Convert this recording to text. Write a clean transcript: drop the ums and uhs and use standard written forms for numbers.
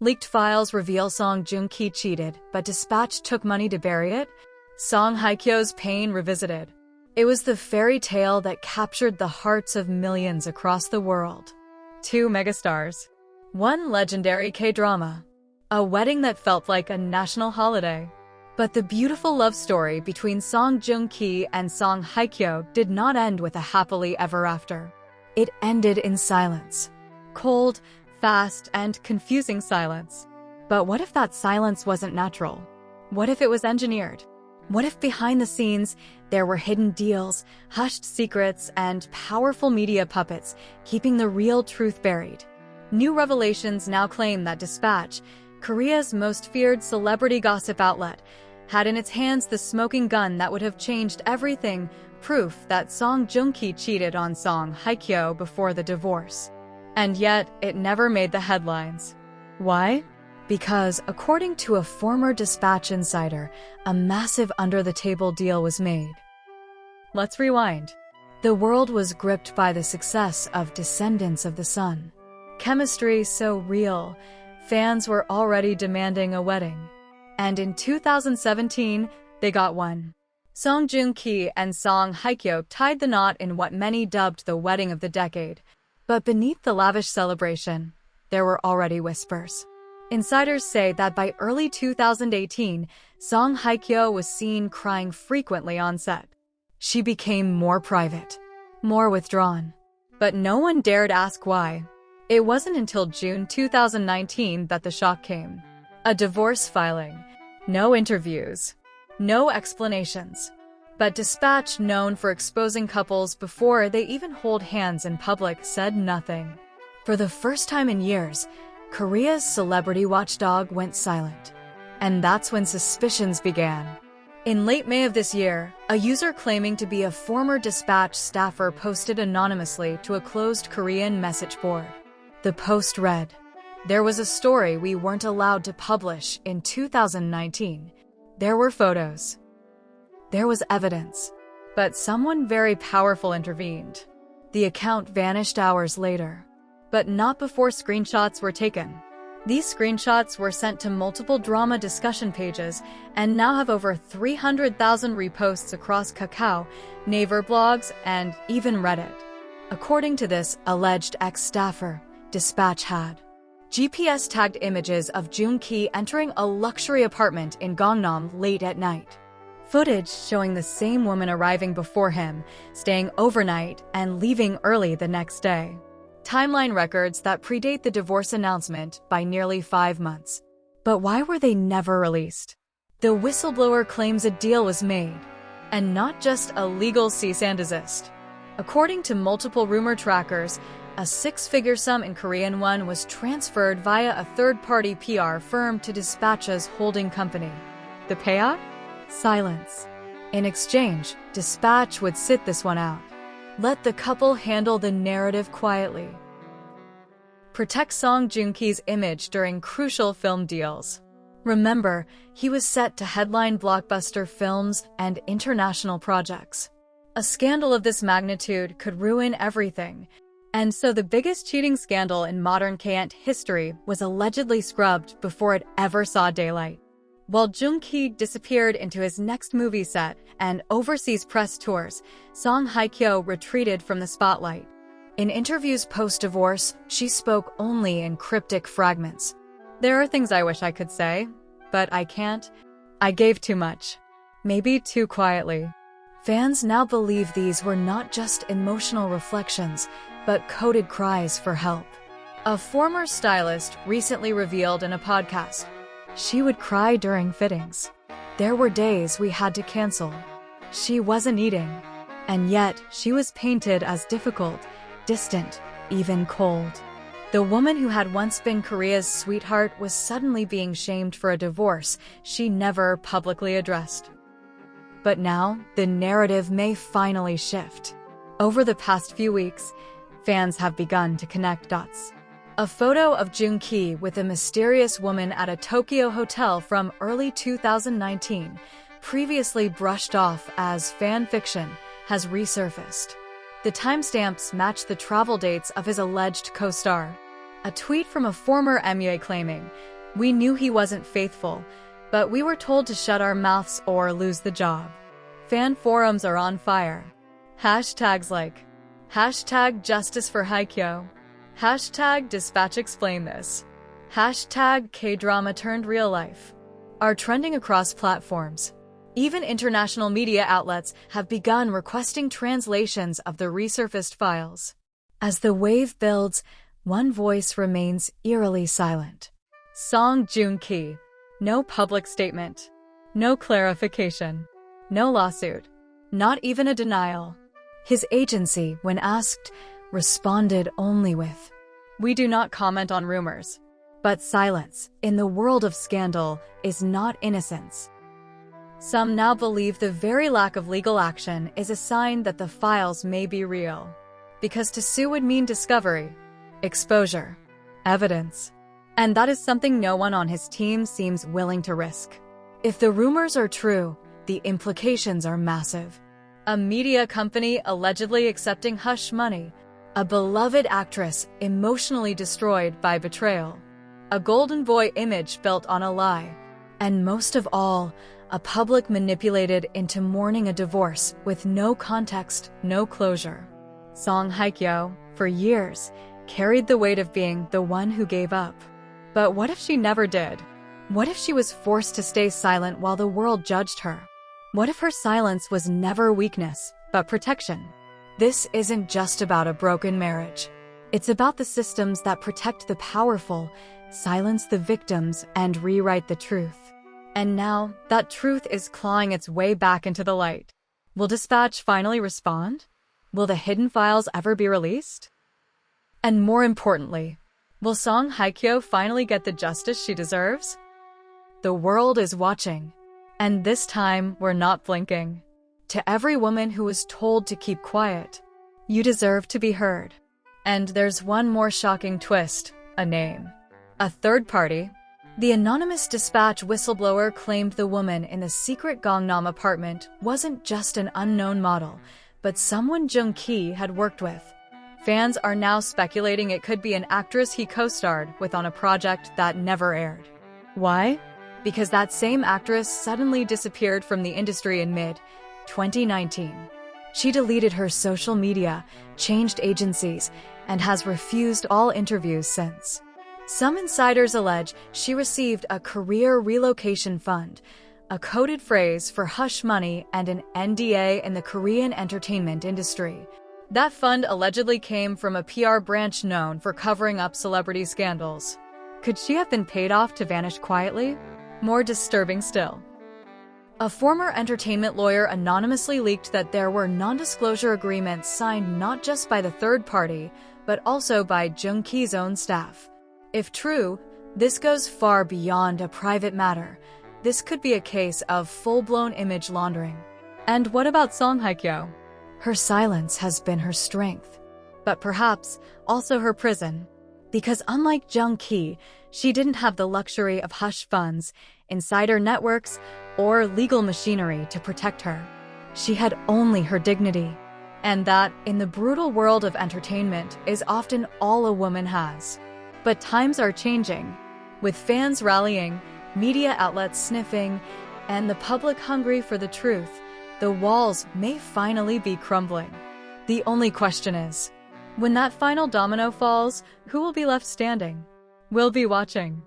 Leaked files reveal Song Joong-ki cheated, but Dispatch took money to bury it. Song Hye-kyo's pain revisited. It was the fairy tale that captured the hearts of millions across the world. 2 megastars. 1 legendary K-drama. A wedding that felt like a national holiday. But the beautiful love story between Song Joong-ki and Song Hye-kyo did not end with a happily ever after. It ended in silence. Cold, fast, and confusing silence. But what if that silence wasn't natural? What if it was engineered? What if behind the scenes, there were hidden deals, hushed secrets, and powerful media puppets keeping the real truth buried? New revelations now claim that Dispatch, Korea's most feared celebrity gossip outlet, had in its hands the smoking gun that would have changed everything, proof that Song Joong-ki cheated on Song Hye-kyo before the divorce. And yet, it never made the headlines. Why? Because, according to a former Dispatch insider, a massive under-the-table deal was made. Let's rewind. The world was gripped by the success of Descendants of the Sun. Chemistry so real, fans were already demanding a wedding. And in 2017, they got one. Song Joong-ki and Song Hye-kyo tied the knot in what many dubbed the wedding of the decade. But beneath the lavish celebration, there were already whispers. Insiders say that by early 2018, Song Hye-kyo was seen crying frequently on set. She became more private, more withdrawn. But no one dared ask why. It wasn't until June 2019 that the shock came. A divorce filing. No interviews. No explanations. But Dispatch, known for exposing couples before they even hold hands in public, said nothing. For the first time in years, Korea's celebrity watchdog went silent. And that's when suspicions began. In late May of this year, a user claiming to be a former Dispatch staffer posted anonymously to a closed Korean message board. The post read, "There was a story we weren't allowed to publish in 2019. There were photos. There was evidence. But someone very powerful intervened. The account vanished hours later. But not before screenshots were taken. These screenshots were sent to multiple drama discussion pages and now have over 300,000 reposts across Kakao, Naver blogs, and even Reddit." According to this alleged ex-staffer, Dispatch had GPS-tagged images of Joong-ki entering a luxury apartment in Gangnam late at night. Footage showing the same woman arriving before him, staying overnight, and leaving early the next day. Timeline records that predate the divorce announcement by nearly 5 months. But why were they never released? The whistleblower claims a deal was made, and not just a legal cease and desist. According to multiple rumor trackers, a 6-figure sum in Korean won was transferred via a third-party PR firm to Dispatch's holding company. The payout? Silence. In exchange, Dispatch would sit this one out. Let the couple handle the narrative quietly. Protect Song Joong-ki's image during crucial film deals. Remember, he was set to headline blockbuster films and international projects. A scandal of this magnitude could ruin everything. And so the biggest cheating scandal in modern K-ant history was allegedly scrubbed before it ever saw daylight. While Joong-ki disappeared into his next movie set and overseas press tours, Song Hye-kyo retreated from the spotlight. In interviews post-divorce, she spoke only in cryptic fragments. "There are things I wish I could say, but I can't. I gave too much. Maybe too quietly." Fans now believe these were not just emotional reflections, but coded cries for help. A former stylist recently revealed in a podcast, "She would cry during fittings. There were days we had to cancel. She wasn't eating. And yet, she was painted as difficult, distant, even cold." The woman who had once been Korea's sweetheart was suddenly being shamed for a divorce she never publicly addressed. But now, the narrative may finally shift. Over the past few weeks, fans have begun to connect dots. A photo of Joong-ki with a mysterious woman at a Tokyo hotel from early 2019, previously brushed off as fan fiction, has resurfaced. The timestamps match the travel dates of his alleged co-star. A tweet from a former MUA claiming, We knew he wasn't faithful, but we were told to shut our mouths or lose the job. Fan forums are on fire. Hashtags like #Justice for Hye-kyo, #Dispatch Explain This, #K-drama turned real life are trending across platforms. Even international media outlets have begun requesting translations of the resurfaced files. As the wave builds, one voice remains eerily silent. Song Joong-ki. No public statement. No clarification. No lawsuit. Not even a denial. His agency, when asked, responded only with, "We do not comment on rumors." But silence, in the world of scandal, is not innocence. Some now believe the very lack of legal action is a sign that the files may be real. Because to sue would mean discovery, exposure, evidence. And that is something no one on his team seems willing to risk. If the rumors are true, the implications are massive. A media company allegedly accepting hush money, a beloved actress emotionally destroyed by betrayal, a golden boy image built on a lie, and most of all, a public manipulated into mourning a divorce with no context, no closure. Song Hye-kyo, for years, carried the weight of being the one who gave up. But what if she never did? What if she was forced to stay silent while the world judged her? What if her silence was never weakness, but protection? This isn't just about a broken marriage. It's about the systems that protect the powerful, silence the victims, and rewrite the truth. And now, that truth is clawing its way back into the light. Will Dispatch finally respond? Will the hidden files ever be released? And more importantly, will Song Hye-kyo finally get the justice she deserves? The world is watching. And this time, we're not blinking. To every woman who was told to keep quiet, you deserve to be heard. And there's one more shocking twist, a name. A third party. The anonymous Dispatch whistleblower claimed the woman in the secret Gangnam apartment wasn't just an unknown model, but someone Joong-ki had worked with. Fans are now speculating it could be an actress he co-starred with on a project that never aired. Why? Because that same actress suddenly disappeared from the industry in mid-2019. She deleted her social media, changed agencies, and has refused all interviews since. Some insiders allege she received a career relocation fund, a coded phrase for hush money, and an NDA in the Korean entertainment industry. That fund allegedly came from a PR branch known for covering up celebrity scandals. Could she have been paid off to vanish quietly? More disturbing still. A former entertainment lawyer anonymously leaked that there were non-disclosure agreements signed not just by the third party, but also by Joong-ki's own staff. If true, this goes far beyond a private matter. This could be a case of full-blown image laundering. And what about Song Hye-kyo? Her silence has been her strength, but perhaps also her prison. Because unlike Joong-ki, she didn't have the luxury of hush funds, insider networks, or legal machinery to protect her. She had only her dignity. And that, in the brutal world of entertainment, is often all a woman has. But times are changing. With fans rallying, media outlets sniffing, and the public hungry for the truth, the walls may finally be crumbling. The only question is, when that final domino falls, who will be left standing? We'll be watching.